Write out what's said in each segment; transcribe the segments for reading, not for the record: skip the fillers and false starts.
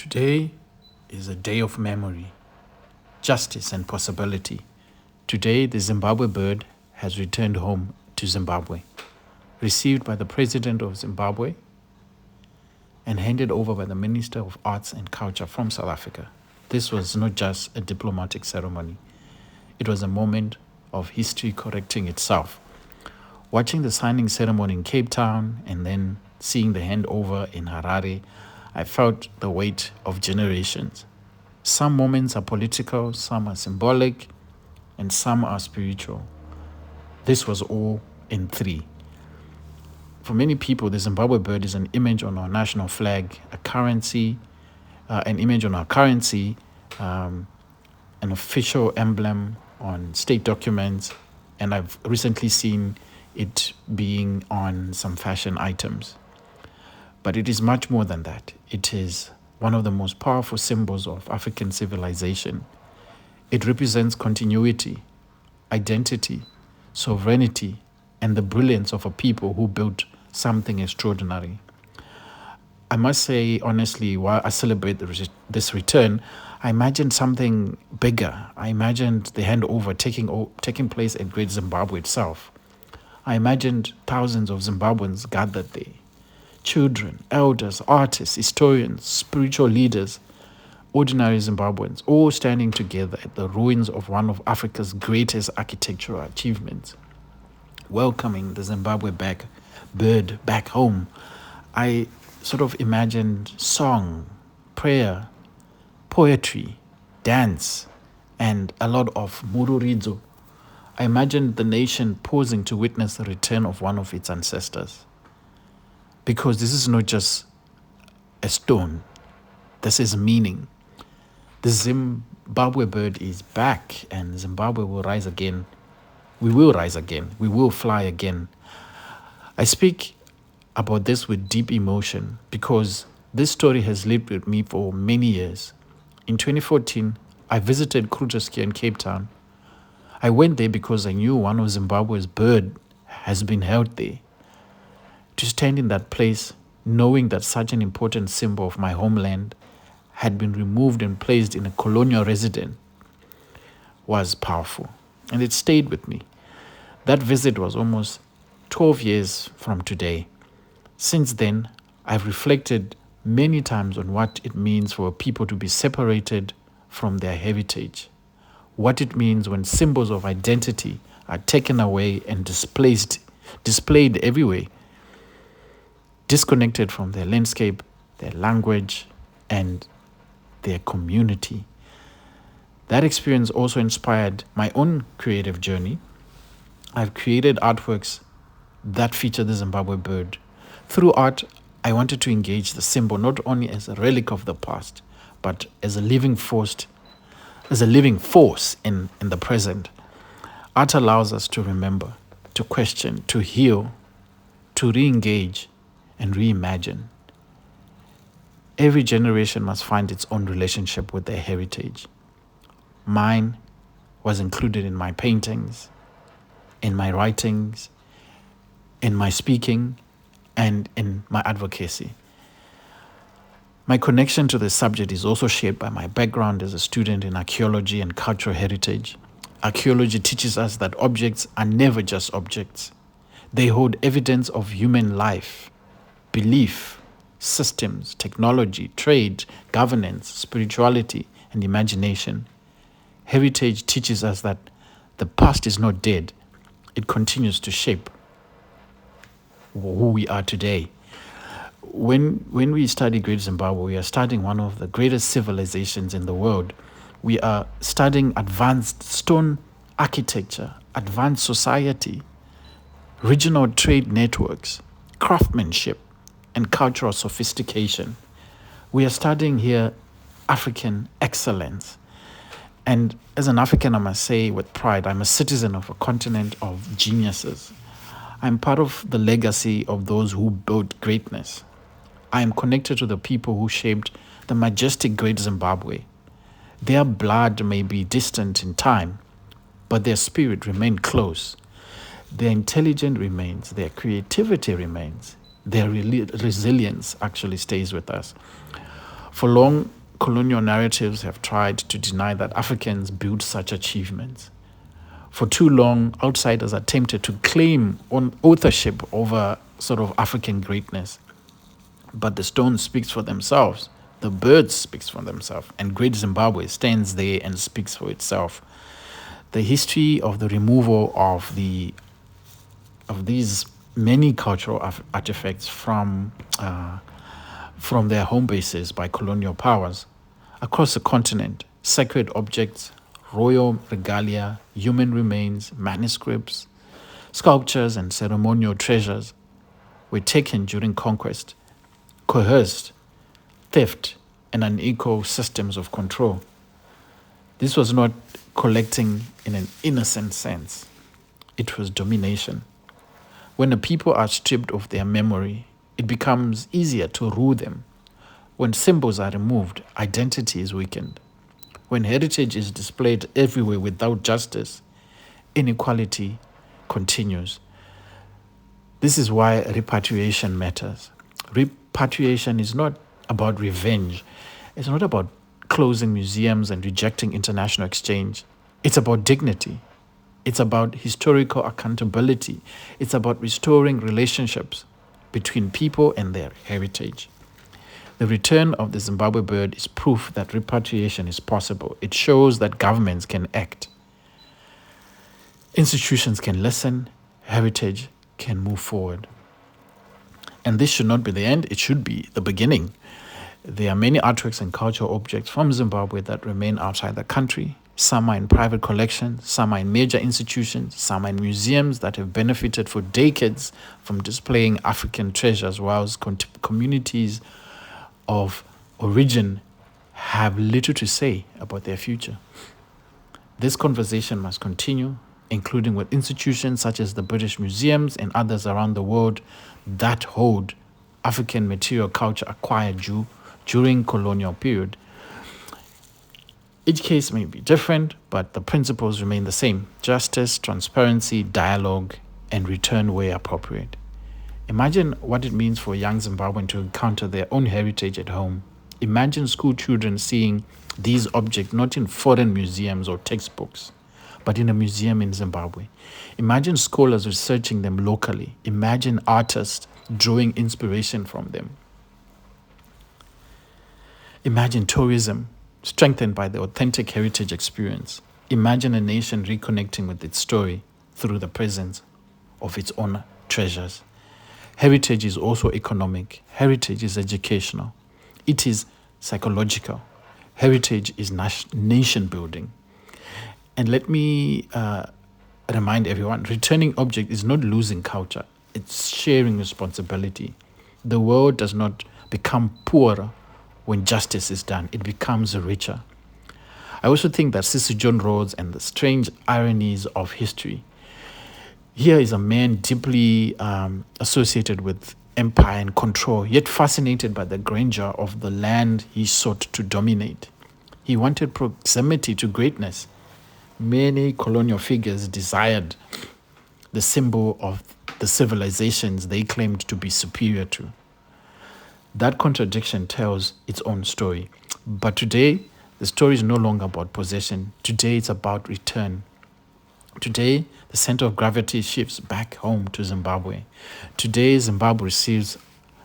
Today is a day of memory, justice, and possibility. Today, the Zimbabwe Bird has returned home to Zimbabwe, received by the President of Zimbabwe and handed over by the Minister of Arts and Culture from South Africa. This was not just a diplomatic ceremony. It was a moment of history correcting itself. Watching the signing ceremony in Cape Town and then seeing the handover in Harare, I felt the weight of generations. Some moments are political, some are symbolic, and some are spiritual. This was all in three. For many people, the Zimbabwe bird is an image on our national flag, a currency, an image on our currency, an official emblem on state documents, and I've recently seen it being on some fashion items. But it is much more than that. It is one of the most powerful symbols of African civilization. It represents continuity, identity, sovereignty, and the brilliance of a people who built something extraordinary. I must say, honestly, while I celebrate this return, I imagined something bigger. I imagined the handover taking place at Great Zimbabwe itself. I imagined thousands of Zimbabweans gathered there. Children, elders, artists, historians, spiritual leaders, ordinary Zimbabweans, all standing together at the ruins of one of Africa's greatest architectural achievements, welcoming the Zimbabwe bird back home. I sort of imagined song, prayer, poetry, dance, and a lot of mururidzo. I imagined the nation pausing to witness the return of one of its ancestors. Because this is not just a stone, this is meaning. The Zimbabwe bird is back, and Zimbabwe will rise again. We will rise again. We will fly again. I speak about this with deep emotion because this story has lived with me for many years. In 2014, I visited Krugerski in Cape Town. I went there because I knew one of Zimbabwe's bird has been held there. To stand in that place, knowing that such an important symbol of my homeland had been removed and placed in a colonial residence, was powerful, and it stayed with me. That visit was almost 12 years from today. Since then, I've reflected many times on what it means for a people to be separated from their heritage, what it means when symbols of identity are taken away and displayed everywhere, disconnected from their landscape, their language, and their community. That experience also inspired my own creative journey. I've created artworks that feature the Zimbabwe bird. Through art, I wanted to engage the symbol not only as a relic of the past, but as a living force in the present. Art allows us to remember, to question, to heal, to re-engage, and reimagine. Every generation must find its own relationship with their heritage. Mine was included in my paintings, in my writings, in my speaking, and in my advocacy. My connection to this subject is also shaped by my background as a student in archaeology and cultural heritage. Archaeology teaches us that objects are never just objects. They hold evidence of human life, belief, systems, technology, trade, governance, spirituality, and imagination. Heritage teaches us that the past is not dead. It continues to shape who we are today. When we study Great Zimbabwe, we are studying one of the greatest civilizations in the world. We are studying advanced stone architecture, advanced society, regional trade networks, craftsmanship, and cultural sophistication. We are studying here African excellence. And as an African, I must say with pride, I'm a citizen of a continent of geniuses. I'm part of the legacy of those who built greatness. I am connected to the people who shaped the majestic Great Zimbabwe. Their blood may be distant in time, but their spirit remained close. Their intelligence remains, their creativity remains, their resilience actually stays with us. For long, colonial narratives have tried to deny that Africans built such achievements. For too long, outsiders attempted to claim authorship over sort of African greatness. But the stone speaks for themselves. The bird speaks for themselves. And Great Zimbabwe stands there and speaks for itself. The history of the removal of these many cultural artifacts from their home bases by colonial powers across the continent, sacred objects, royal regalia, human remains, manuscripts, sculptures, and ceremonial treasures were taken during conquest, coerced, theft, and unequal systems of control. This was not collecting in an innocent sense. It was domination. When a people are stripped of their memory, it becomes easier to rule them. When symbols are removed, identity is weakened. When heritage is displayed everywhere without justice, inequality continues. This is why repatriation matters. Repatriation is not about revenge. It's not about closing museums and rejecting international exchange. It's about dignity. It's about historical accountability. It's about restoring relationships between people and their heritage. The return of the Zimbabwe bird is proof that repatriation is possible. It shows that governments can act, institutions can listen, heritage can move forward. And this should not be the end, it should be the beginning. There are many artworks and cultural objects from Zimbabwe that remain outside the country. Some are in private collections, some are in major institutions, some are in museums that have benefited for decades from displaying African treasures, whilst communities of origin have little to say about their future. This conversation must continue, including with institutions such as the British Museums and others around the world that hold African material culture acquired during colonial period. Each case may be different, but the principles remain the same: justice, transparency, dialogue, and return where appropriate. Imagine what it means for a young Zimbabwean to encounter their own heritage at home. Imagine school children seeing these objects not in foreign museums or textbooks, but in a museum in Zimbabwe. Imagine scholars researching them locally. Imagine artists drawing inspiration from them. Imagine tourism strengthened by the authentic heritage experience. Imagine a nation reconnecting with its story through the presence of its own treasures. Heritage is also economic. Heritage is educational. It is psychological. Heritage is nation building. And let me remind everyone, returning object is not losing culture. It's sharing responsibility. The world does not become poorer when justice is done. It becomes richer. I also think that Sissy John Rhodes and the strange ironies of history. Here is a man deeply associated with empire and control, yet fascinated by the grandeur of the land he sought to dominate. He wanted proximity to greatness. Many colonial figures desired the symbol of the civilizations they claimed to be superior to. That contradiction tells its own story. But today, the story is no longer about possession. Today, it's about return. Today, the center of gravity shifts back home to Zimbabwe. Today, Zimbabwe receives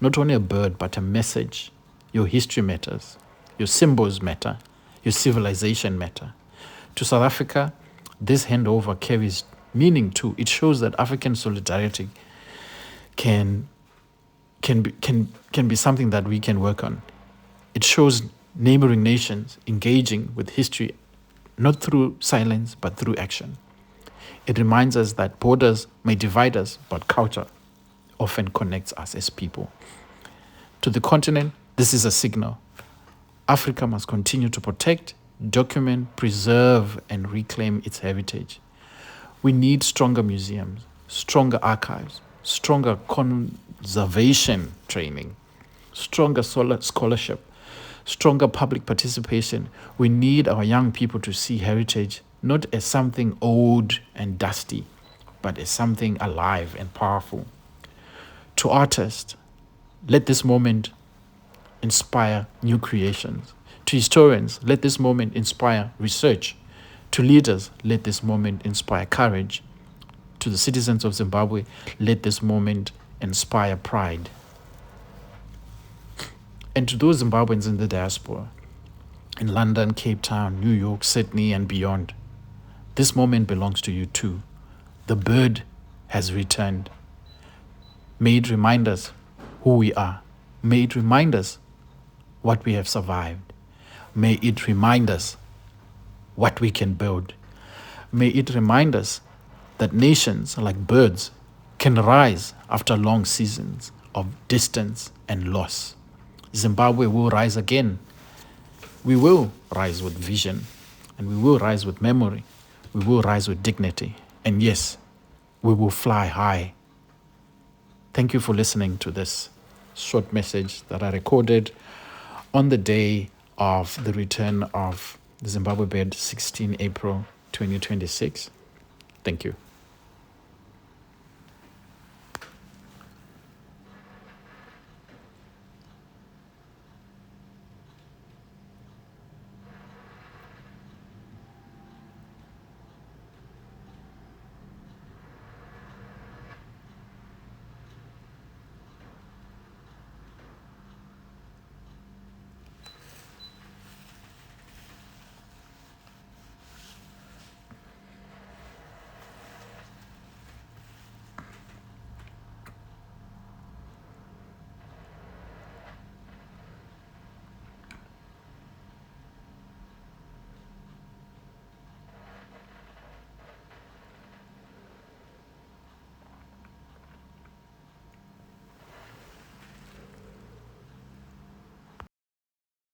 not only a bird, but a message. Your history matters. Your symbols matter. Your civilization matter. To South Africa, this handover carries meaning too. It shows that African solidarity can be something that we can work on. It shows neighboring nations engaging with history, not through silence, but through action. It reminds us that borders may divide us, but culture often connects us as people. To the continent, this is a signal. Africa must continue to protect, document, preserve, and reclaim its heritage. We need stronger museums, stronger archives, stronger conservation training, stronger scholarship, stronger public participation. We need our young people to see heritage not as something old and dusty, but as something alive and powerful. To artists, let this moment inspire new creations. To historians, let this moment inspire research. To leaders, let this moment inspire courage. To the citizens of Zimbabwe, let this moment inspire pride. And to those Zimbabweans in the diaspora, in London, Cape Town, New York, Sydney, and beyond, this moment belongs to you too. The bird has returned. May it remind us who we are. May it remind us what we have survived. May it remind us what we can build. May it remind us that nations like birds can rise after long seasons of distance and loss. Zimbabwe will rise again. We will rise with vision, and we will rise with memory. We will rise with dignity. And yes, we will fly high. Thank you for listening to this short message that I recorded on the day of the return of the Zimbabwe Bird, 16 April 2026. Thank you.